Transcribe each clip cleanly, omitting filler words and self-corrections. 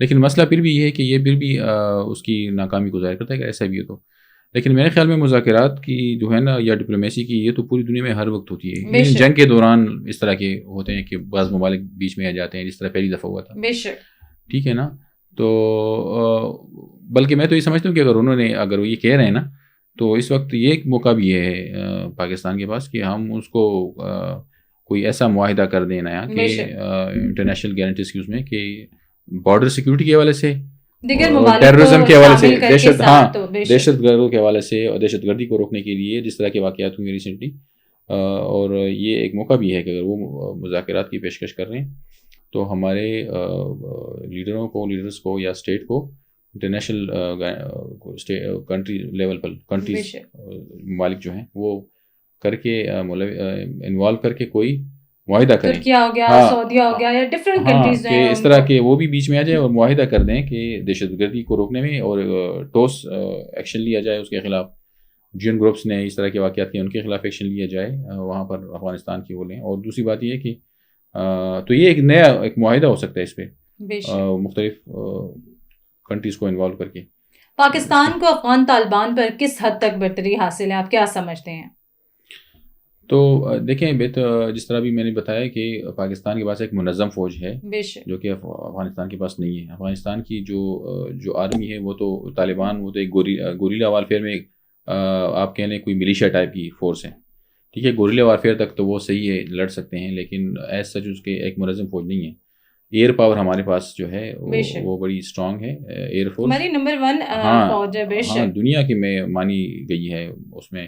لیکن مسئلہ پھر بھی یہ ہے کہ یہ پھر بھی اس کی ناکامی کو ظاہر کرتا ہے کہ ایسا بھی ہے تو. لیکن میرے خیال میں مذاکرات کی جو ہے نا یا ڈپلومیسی کی یہ تو پوری دنیا میں ہر وقت ہوتی ہے. جنگ کے دوران اس طرح کے ہوتے ہیں کہ بعض ممالک بیچ میں آ جاتے ہیں, جس طرح پہلی دفعہ ہوا تھا. بے شک. ٹھیک ہے نا. تو بلکہ میں تو یہ سمجھتا ہوں کہ اگر وہ یہ کہہ رہے ہیں نا تو اس وقت یہ ایک موقع بھی ہے پاکستان کے پاس کہ ہم اس کو کوئی ایسا معاہدہ کر دیں نیا کہ انٹرنیشنل گارنٹیز کی اس میں کہ بارڈر سیکورٹی کے حوالے سے, ٹیررزم کے حوالے سے, دہشت گردوں کے حوالے سے اور دہشت گردی کو روکنے کے لیے جس طرح کے واقعات ہوئے ریسنٹلی, اور یہ ایک موقع بھی ہے کہ اگر وہ مذاکرات کی پیشکش کر رہے ہیں تو ہمارے لیڈرز کو یا اسٹیٹ کو انٹرنیشنل کنٹری لیول پر کنٹریز ممالک جو ہیں وہ کر کے انوالو کر کے کوئی معاہدہ کریں. ترکیہ ہو گیا, سعودیہ ہو گیا یا ڈفرینٹ کنٹریز جو ہیں, اس طرح کے وہ بھی بیچ میں آ جائے اور معاہدہ کر دیں کہ دہشت گردی کو روکنے میں اور ٹھوس ایکشن لیا جائے اس کے خلاف. جن گروپس نے اس طرح کے واقعات کیے ان کے خلاف ایکشن لیا جائے وہاں پر افغانستان کی بولیں. اور دوسری بات یہ ہے کہ تو یہ ایک نیا ایک معاہدہ ہو سکتا ہے اس پہ مختلف کنٹریز کو انوالو کر کے. پاکستان کو افغان طالبان پر کس حد تک برتری حاصل ہے, آپ کیا سمجھتے ہیں؟ تو دیکھیں جس طرح بھی میں نے بتایا کہ پاکستان کے پاس ایک منظم فوج ہے جو کہ افغانستان کے پاس نہیں ہے. افغانستان کی جو آرمی ہے وہ تو طالبان وہ تو ایک گوریلا وارفیئر میں آپ کہہ لیں کوئی ملیشیا ٹائپ کی فورس ہے. ٹھیک ہے, گوریلا وارفیئر تک تو وہ صحیح ہے, لڑ سکتے ہیں, لیکن ایز سچ اس کے ایک منظم فوج نہیں ہے. ایئر پاور ہمارے پاس جو ہے وہ بڑی اسٹرانگ ہے. ایئر فورس ہماری نمبر 1 فوج ہے. ہاں دنیا کی میں مانی گئی ہے اس میں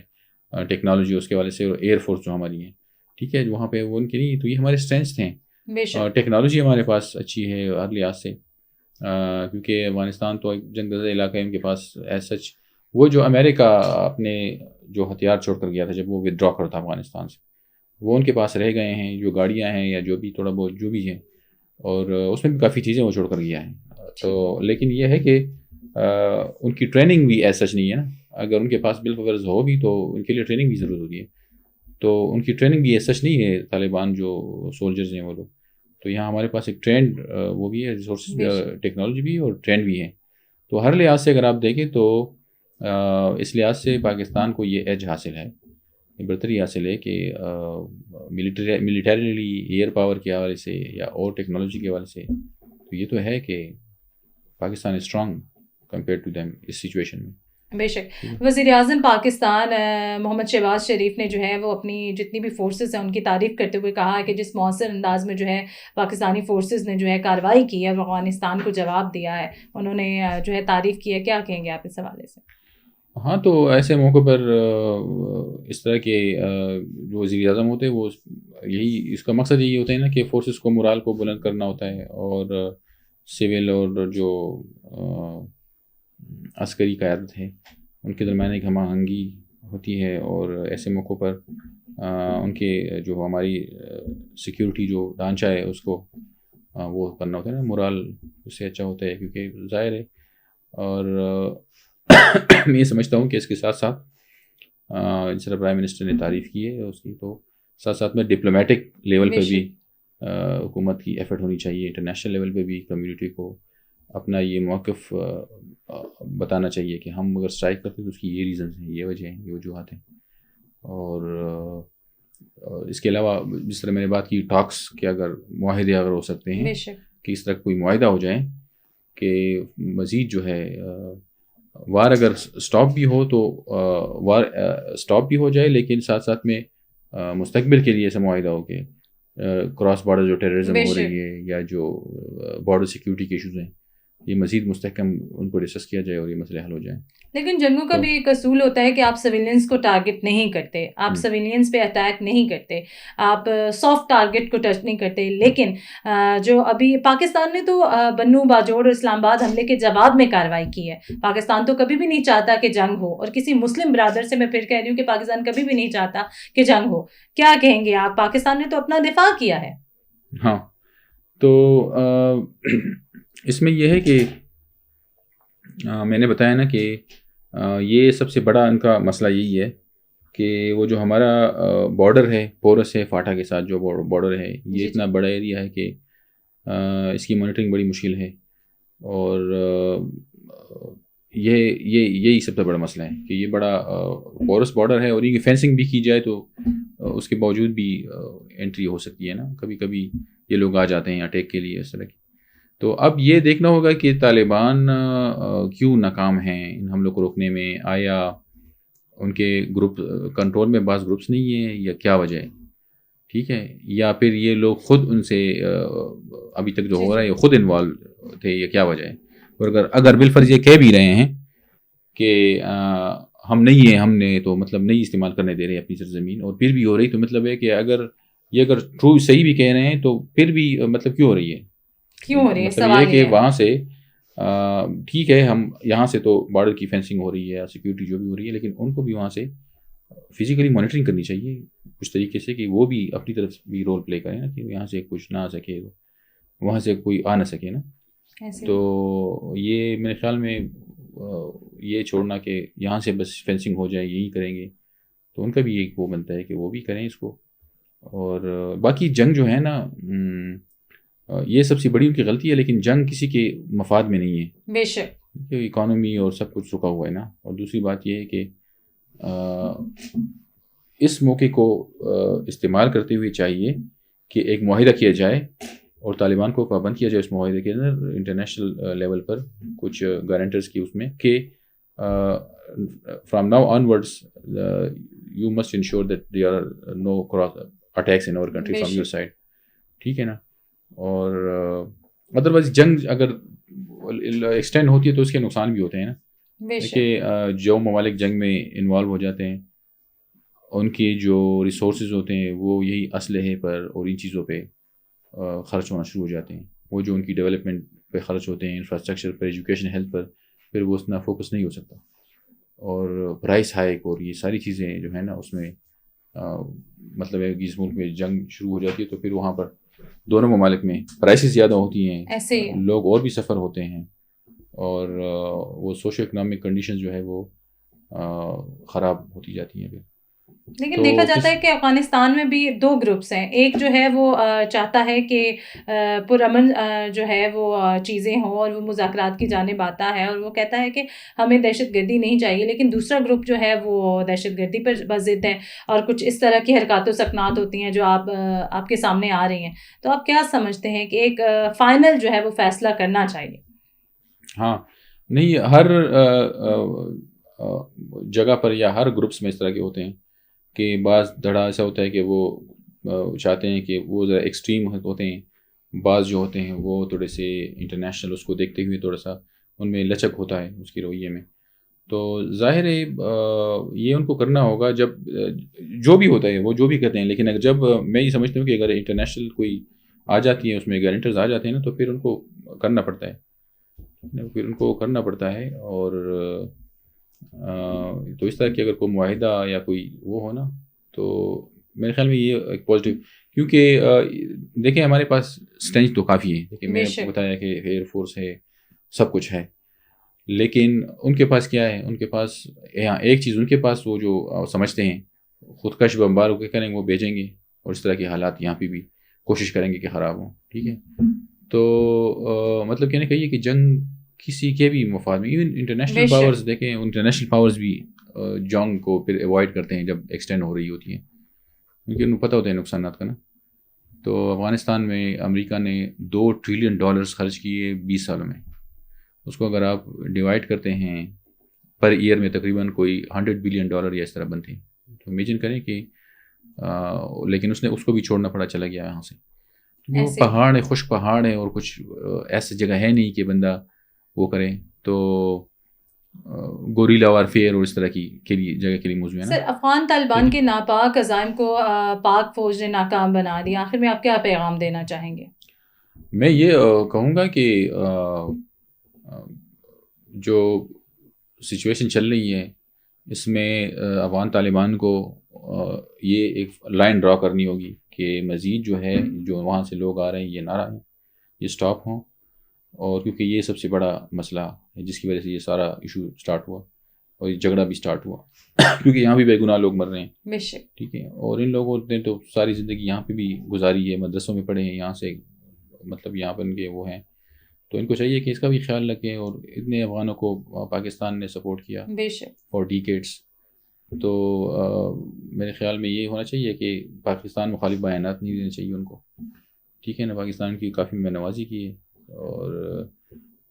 ٹیکنالوجی اس کے والے سے, اور ایئر فورس جو ہماری ہے ٹھیک ہے وہاں پہ وہ ان کی نہیں, تو یہ ہمارے اسٹرینتھس ہیں. اور ٹیکنالوجی ہمارے پاس اچھی ہے ہر لحاظ سے, کیونکہ افغانستان تو ایک جنگ زدہ علاقہ ہے ان کے پاس ایز سچ. وہ جو امریکہ اپنے جو ہتھیار چھوڑ کر گیا تھا جب وہ ودرا کرا تھا افغانستان سے, وہ ان کے پاس رہ گئے ہیں, جو گاڑیاں ہیں یا جو بھی تھوڑا بہت جو بھی ہیں, اور اس میں بھی کافی چیزیں وہ چھوڑ کر گیا ہے. تو لیکن یہ ہے کہ ان کی ٹریننگ بھی ایز سچ نہیں ہے نا. اگر ان کے پاس بالفرض ہو بھی تو ان کے لیے ٹریننگ بھی ضرورت ہوتی ہے, تو ان کی ٹریننگ بھی ایز سچ نہیں ہے. طالبان جو سولجرز ہیں وہ لوگ, تو یہاں ہمارے پاس ایک ٹرینڈ وہ بھی ہے, ریسورسز ٹیکنالوجی بھی اور ٹرینڈ بھی ہے. تو ہر لحاظ سے اگر آپ دیکھیں تو اس لحاظ سے پاکستان کو یہ ایج حاصل ہے, برتری حاصل ہے کہ ملیٹریلی ایئر پاور کے حوالے سے یا اور ٹیکنالوجی کے حوالے سے, تو یہ تو ہے کہ Pakistan strong compare to them اس سچویشن میں. بے شک. وزیر اعظم پاکستان محمد شہباز شریف نے جو ہے وہ اپنی جتنی بھی فورسز ہیں ان کی تعریف کرتے ہوئے کہا ہے کہ جس مؤثر انداز میں جو ہے پاکستانی فورسز نے جو ہے کارروائی کی ہے, افغانستان کو جواب دیا ہے, انہوں نے جو ہے تعریف کی ہے. کیا کہیں گے آپ اس حوالے سے؟ ہاں تو ایسے موقع پر اس طرح کے جو وزیر اعظم ہوتے ہیں وہ یہی اس کا مقصد یہی ہوتا ہے نا کہ فورسز کو مورال کو بلند کرنا ہوتا ہے, اور سول اور جو عسکری قیادت ہے ان کے درمیان ایک ہم آہنگی ہوتی ہے, اور ایسے موقعوں پر ان کے جو ہماری سیکیورٹی جو ڈھانچہ ہے اس کو وہ کرنا ہوتا ہے نا, مورال اس سے اچھا ہوتا ہے کیونکہ ظاہر ہے. اور میں یہ سمجھتا ہوں کہ اس کے ساتھ ساتھ جس طرح پرائم منسٹر نے تعریف کی ہے اس کی, تو ساتھ ساتھ میں ڈپلومیٹک لیول پہ بھی حکومت کی ایفرٹ ہونی چاہیے, انٹرنیشنل لیول پہ بھی کمیونٹی کو اپنا یہ موقف بتانا چاہیے کہ ہم اگر اسٹرائک کرتے تو اس کی یہ ریزنز ہیں, یہ وجہ ہیں, یہ وجوہات ہیں. اور اس کے علاوہ جس طرح میں نے بات کی ٹاکس کے اگر معاہدے اگر ہو سکتے ہیں کہ اس طرح کوئی معاہدہ ہو جائیں کہ مزید جو ہے وار اگر اسٹاپ بھی ہو تو وار اسٹاپ بھی ہو جائے, لیکن ساتھ ساتھ میں مستقبل کے لیے ایسا معاہدہ ہو کہ کراس بارڈر جو ٹیررزم ہو رہی ہے یا جو بارڈر سیکیورٹی کے ایشوز ہیں یہ مزید مستحکم ان کو ڈسکس کیا جائے اور یہ مسئلے حل ہو جائیں. لیکن جنگوں کا بھی ایک اصول ہوتا ہے کہ آپ سویلینس کو ٹارگٹ نہیں کرتے, آپ سویلینس پہ اٹیک نہیں کرتے, آپ سافٹ ٹارگٹ کو ٹچ نہیں کرتے. لیکن جو ابھی پاکستان نے تو بنو باجوڑ اور اسلام آباد حملے کے جواب میں کارروائی کی ہے. پاکستان تو کبھی بھی نہیں چاہتا کہ جنگ ہو, اور کسی مسلم برادر سے میں پھر کہہ رہی ہوں کہ پاکستان کبھی بھی نہیں چاہتا کہ جنگ ہو. کیا کہیں گے آپ؟ پاکستان نے تو اپنا دفاع کیا ہے. ہاں تو اس میں یہ ہے کہ میں نے بتایا نا کہ یہ سب سے بڑا ان کا مسئلہ یہی ہے کہ وہ جو ہمارا بارڈر ہے پورس ہے فاٹا کے ساتھ جو بارڈر ہے یہ اتنا بڑا ایریا ہے کہ اس کی مانیٹرنگ بڑی مشکل ہے. اور یہی سب سے بڑا مسئلہ ہے کہ یہ بڑا پورس بارڈر ہے، اور یہ فینسنگ بھی کی جائے تو اس کے باوجود بھی انٹری ہو سکتی ہے نا، کبھی کبھی یہ لوگ آ جاتے ہیں اٹیک کے لیے اس طرح کی. تو اب یہ دیکھنا ہوگا کہ طالبان کیوں ناکام ہیں ان حملوں کو روکنے میں. آیا ان کے گروپ کنٹرول میں بعض گروپس نہیں ہیں یا کیا وجہ ہے؟ ٹھیک ہے، یا پھر یہ لوگ خود ان سے ابھی تک جو ہو رہا ہے یہ خود انوالو تھے، یا کیا وجہ ہے؟ اور اگر بالفرض یہ کہہ بھی رہے ہیں کہ ہم نہیں ہیں، ہم نے تو مطلب نہیں استعمال کرنے دے رہے اپنی سرزمین، اور پھر بھی ہو رہی، تو مطلب ہے کہ اگر ٹرو صحیح بھی کہہ رہے ہیں تو پھر بھی مطلب کیوں ہو رہی ہے؟ کیوں ہو رہی ہے؟ مطلب یہ کہ وہاں سے ٹھیک ہے، ہم یہاں سے تو بارڈر کی فینسنگ ہو رہی ہے، سیکیورٹی جو بھی ہو رہی ہے، لیکن ان کو بھی وہاں سے فزیکلی مانیٹرنگ کرنی چاہیے کچھ طریقے سے، کہ وہ بھی اپنی طرف بھی رول پلے کریں نا، کہ یہاں سے کچھ نہ آ سکے، وہاں سے کوئی آ نہ سکے نا. تو یہ میرے خیال میں یہ چھوڑنا کہ یہاں سے بس فینسنگ ہو جائے یہی کریں گے، تو ان کا بھی ایک وہ بنتا ہے کہ وہ بھی کریں اس کو. اور باقی جنگ جو ہے نا، یہ سب سے بڑی ان کی غلطی ہے، لیکن جنگ کسی کے مفاد میں نہیں ہے، بے شک، اکانومی اور سب کچھ رکا ہوا ہے نا. اور دوسری بات یہ ہے کہ اس موقع کو استعمال کرتے ہوئے چاہیے کہ ایک معاہدہ کیا جائے اور طالبان کو پابند کیا جائے اس معاہدے کے اندر انٹرنیشنل لیول پر کچھ گارنٹرز کی، اس میں کہ from now onwards you must ensure that there are no attacks in our country from your side. ٹھیک ہے نا. اور ادروائز جنگ اگر ایکسٹینڈ ہوتی ہے تو اس کے نقصان بھی ہوتے ہیں نا، کہ جو ممالک جنگ میں انوالو ہو جاتے ہیں ان کے جو ریسورسز ہوتے ہیں وہ یہی اسلحے پر اور ان چیزوں پہ خرچ ہونا شروع ہو جاتے ہیں. وہ جو ان کی ڈیولپمنٹ پہ خرچ ہوتے ہیں، انفراسٹرکچر پر، ایجوکیشن، ہیلتھ پر، پھر وہ اتنا فوکس نہیں ہو سکتا. اور پرائس ہائیک اور یہ ساری چیزیں جو ہیں نا اس میں مطلب ہے کہ اس ملک میں جنگ شروع ہو جاتی ہے تو پھر وہاں پر دونوں ممالک میں پرائسز زیادہ ہوتی ہیں، لوگ اور بھی سفر ہوتے ہیں، اور وہ سوشو اکنامک کنڈیشنز جو ہے وہ خراب ہوتی جاتی ہیں. لیکن دیکھا جاتا ہے کہ افغانستان میں بھی دو گروپس ہیں. ایک جو ہے وہ چاہتا ہے کہ پرامن جو ہے وہ چیزیں ہوں اور وہ مذاکرات کی جانب آتا ہے، اور وہ کہتا ہے کہ ہمیں دہشت گردی نہیں چاہیے. لیکن دوسرا گروپ جو ہے وہ دہشت گردی پر بضد ہے، اور کچھ اس طرح کی حرکات و سکنات ہوتی ہیں جو آپ کے سامنے آ رہی ہیں. تو آپ کیا سمجھتے ہیں کہ ایک فائنل جو ہے وہ فیصلہ کرنا چاہیے؟ ہاں، نہیں، ہر جگہ پر یا ہر گروپس میں اس طرح کے ہوتے ہیں کہ بعض دھڑا ایسا ہوتا ہے کہ وہ چاہتے ہیں کہ وہ ذرا ایکسٹریم ہوتے ہیں، بعض جو ہوتے ہیں وہ تھوڑے سے انٹرنیشنل اس کو دیکھتے ہوئے تھوڑا سا ان میں لچک ہوتا ہے اس کی رویے میں. تو ظاہر ہے یہ ان کو کرنا ہوگا جب جو بھی ہوتا ہے وہ جو بھی کرتے ہیں، لیکن اگر جب میں یہ سمجھتا ہوں کہ اگر انٹرنیشنل کوئی آ جاتی ہے اس میں گارنٹرز آ جاتے ہیں نا، تو پھر ان کو کرنا پڑتا ہے. اور تو اس طرح کہ اگر کوئی معاہدہ یا کوئی وہ ہو نا، تو میرے خیال میں یہ ایک پازیٹیو، کیونکہ دیکھیں ہمارے پاس اسٹرینتھ تو کافی ہے، لیکن میں نے آپ کو بتایا کہ ایئر فورس ہے، سب کچھ ہے، لیکن ان کے پاس کیا ہے؟ ان کے پاس ایک چیز، ان کے پاس وہ جو سمجھتے ہیں خودکش بمبار ہو کے کریں گے وہ بھیجیں گے، اور اس طرح کے حالات یہاں پہ بھی کوشش کریں گے کہ خراب ہوں. ٹھیک ہے، تو مطلب کہنے کا یہ کہ جنگ کسی کے بھی مفاد میں، ایون انٹرنیشنل پاورز دیکھیں، انٹرنیشنل پاورز بھی جنگ کو پھر ایوائڈ کرتے ہیں جب ایکسٹینڈ ہو رہی ہوتی ہے، کیونکہ ان کو پتہ ہوتا ہے نقصانات کا نا. تو افغانستان میں امریکہ نے $2 ٹریلین خرچ کیے 20 سالوں میں. اس کو اگر آپ ڈیوائڈ کرتے ہیں پر ایئر میں تقریباً کوئی $100 بلین یا اس طرح بنتے ہیں. تو امیجن کریں کہ لیکن اس کو بھی چھوڑنا پڑا، چلا گیا یہاں سے. وہ پہاڑ ہے، خشک پہاڑ ہے، اور کچھ ایسی جگہ ہے نہیں کہ بندہ وہ کرے. تو گوریلا وارفیئر اور اس طرح کی جگہ کے لیے موضوع ہے نا. سر، افغان طالبان کے ناپاک عزائم کو پاک فوج نے ناکام بنا دیا. آخر میں آپ کیا پیغام دینا چاہیں گے؟ میں یہ کہوں گا کہ جو سچویشن چل رہی ہے اس میں افغان طالبان کو یہ ایک لائن ڈرا کرنی ہوگی کہ مزید جو ہے جو وہاں سے لوگ آ رہے ہیں یہ نہ رہیں، یہ اسٹاپ ہوں. اور کیونکہ یہ سب سے بڑا مسئلہ ہے جس کی وجہ سے یہ سارا ایشو اسٹارٹ ہوا اور یہ جھگڑا بھی اسٹارٹ ہوا کیونکہ یہاں بھی بے گناہ لوگ مر رہے ہیں. ٹھیک ہے، اور ان لوگوں نے تو ساری زندگی یہاں پہ بھی گزاری ہے، مدرسوں میں پڑھے ہیں، یہاں سے مطلب یہاں پر ان کے وہ ہیں. تو ان کو چاہیے کہ اس کا بھی خیال رکھیں. اور اتنے افغانوں کو پاکستان نے سپورٹ کیا بے شک. For decades. تو میرے خیال میں یہ ہونا چاہیے کہ پاکستان مخالف بیانات نہیں دینے چاہیے ان کو. ٹھیک ہے نا, پاکستان کی کافی میں نوازی کی ہے, اور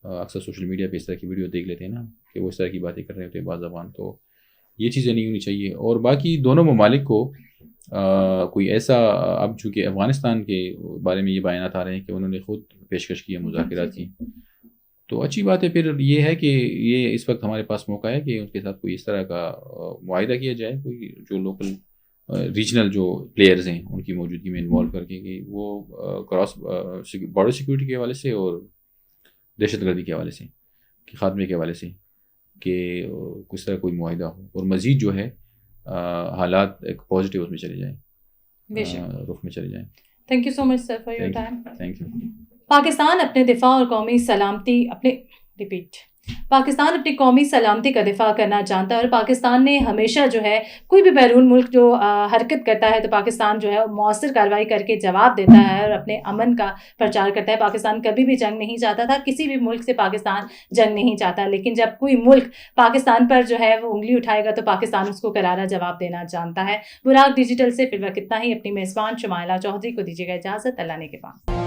اکثر سوشل میڈیا پہ اس طرح کی ویڈیو دیکھ لیتے ہیں نا کہ وہ اس طرح کی باتیں کر رہے ہوتے ہیں بعض زبان. تو یہ چیزیں نہیں ہونی چاہیے. اور باقی دونوں ممالک کو کوئی ایسا, اب چونکہ افغانستان کے بارے میں یہ بیانات آ رہے ہیں کہ انہوں نے خود پیشکش کی ہے مذاکرات کی, تو اچھی بات ہے. پھر یہ ہے کہ یہ اس وقت ہمارے پاس موقع ہے کہ ان کے ساتھ کوئی اس طرح کا معاہدہ کیا جائے, کوئی جو لوکل ریجنل جو پلیئرز ہیں ان کی موجودگی میں انوالو کر کے, کہ وہ کراس بارڈر سیکورٹی کے حوالے سے اور دہشت گردی کے حوالے سے, کہ خاتمے کے حوالے سے, کہ کس طرح کوئی معاہدہ ہو, اور مزید جو ہے حالات ایک پازیٹیو اس میں چلے جائیں, رخ میں چلے جائیں. Thank you so much sir for your time. Thank you. Pakistan اپنے دفاع اور قومی سلامتی پاکستان اپنی قومی سلامتی کا دفاع کرنا جانتا ہے, اور پاکستان نے ہمیشہ جو ہے کوئی بھی بیرون ملک جو حرکت کرتا ہے تو پاکستان جو ہے مؤثر کارروائی کر کے جواب دیتا ہے اور اپنے امن کا پرچار کرتا ہے. پاکستان کبھی بھی جنگ نہیں چاہتا تھا, کسی بھی ملک سے پاکستان جنگ نہیں چاہتا, لیکن جب کوئی ملک پاکستان پر جو ہے وہ انگلی اٹھائے گا تو پاکستان اس کو کرارا جواب دینا جانتا ہے. براق ڈیجیٹل سے فی الوقت اتنا ہی. اپنی میزبان شمائلہ چودھری کو دیجیے گا اجازت. اللہ نے کے پاس.